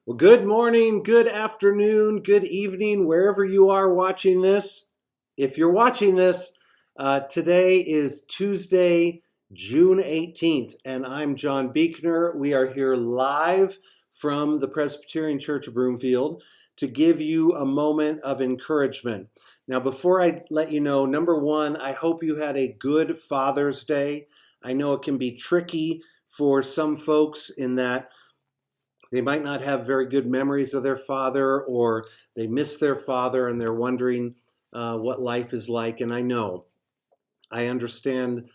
Well, good morning, good afternoon, good evening, wherever you are watching this. If you're watching this, today is Tuesday, June 18th, and I'm John Buechner. We are here live from the Presbyterian Church of Broomfield to give you a moment of encouragement. Now, before I let you know, number one, I hope you had a good Father's Day. I know it can be tricky for some folks in that they might not have very good memories of their father, or they miss their father and they're wondering what life is like. And I understand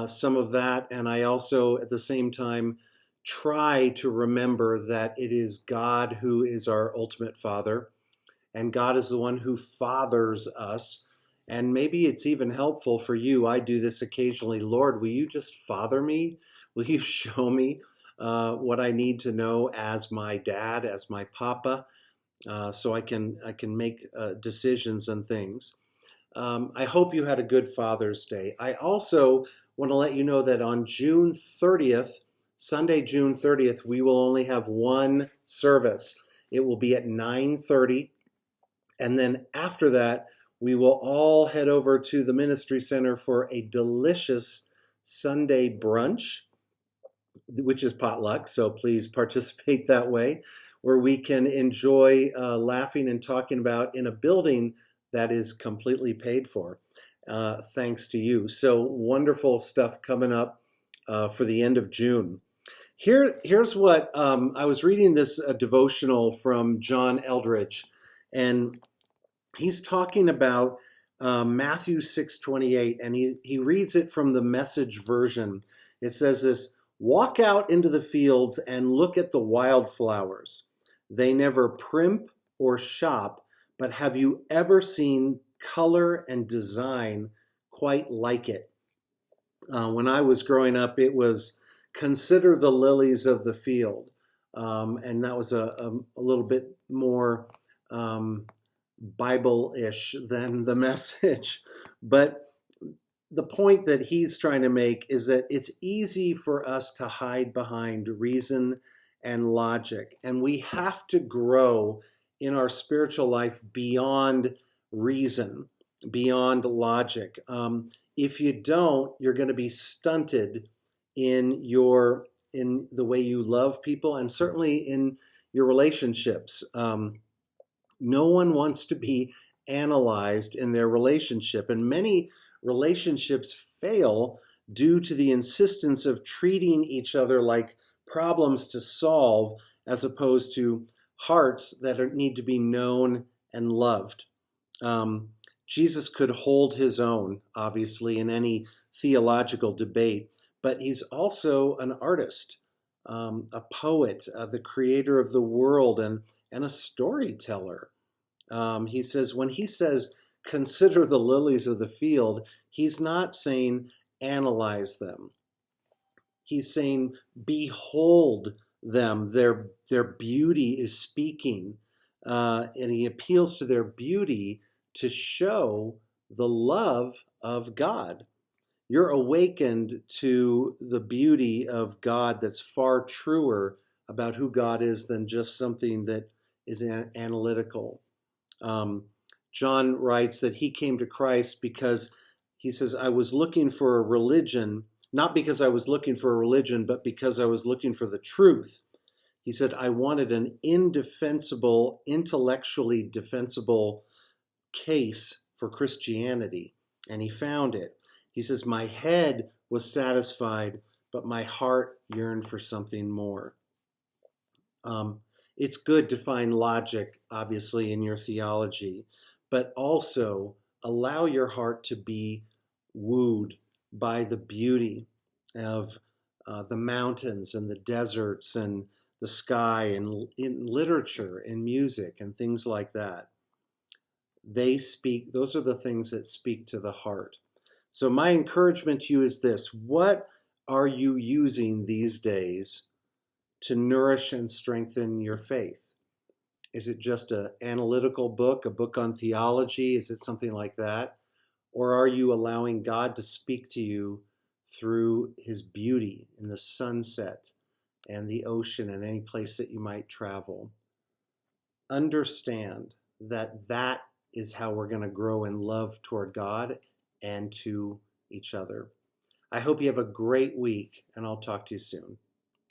some of that. And I also, at the same time, try to remember that it is God who is our ultimate father, and God is the one who fathers us. And maybe it's even helpful for you. I do this occasionally. Lord, will you just father me? Will you show me what I need to know as my dad, as my papa, so I can make decisions and things. I hope you had a good Father's Day. I also want to let you know that on June 30th, Sunday, June 30th, we will only have one service. It will be at 9:30. And then after that, we will all head over to the Ministry Center for a delicious Sunday brunch, which is potluck. So please participate that way, where we can enjoy laughing and talking about in a building that is completely paid for, thanks to you. So wonderful stuff coming up for the end of June. Here's what I was reading this devotional from John Eldredge, and he's talking about Matthew 6:28, and he reads it from the Message version. It says this: "Walk out into the fields and look at the wildflowers. They never primp or shop, but have you ever seen color and design quite like it?" When I was growing up, it was "Consider the lilies of the field," and that was a little bit more um, Bible-ish than the Message. But the point that he's trying to make is that it's easy for us to hide behind reason and logic, and we have to grow in our spiritual life beyond reason, beyond logic. If you don't, you're going to be stunted in the way you love people, and certainly in your relationships. No one wants to be analyzed in their relationship, and many relationships fail due to the insistence of treating each other like problems to solve, as opposed to hearts that need to be known and loved. Um, Jesus could hold his own, obviously, in any theological debate, but he's also an artist, a poet, the creator of the world, and a storyteller. When he says, "Consider the lilies of the field," he's not saying analyze them. He's saying, behold them. Their beauty is speaking. And he appeals to their beauty to show the love of God. You're awakened to the beauty of God that's far truer about who God is than just something that is analytical. Um, John writes that he came to Christ because he says, "I was looking for a religion, not because I was looking for a religion, but because I was looking for the truth." He said, "I wanted an indefensible, intellectually defensible case for Christianity," and he found it. He says, "My head was satisfied, but my heart yearned for something more." Um, it's good to find logic, obviously, in your theology, but also allow your heart to be wooed by the beauty of the mountains and the deserts and the sky, and in literature and music and things like that. Those are the things that speak to the heart. So, my encouragement to you is this: what are you using these days to nourish and strengthen your faith? Is it just an analytical book, a book on theology? Is it something like that? Or are you allowing God to speak to you through his beauty in the sunset and the ocean and any place that you might travel? understand that that is how we're going to grow in love toward God and to each other. I hope you have a great week, and I'll talk to you soon.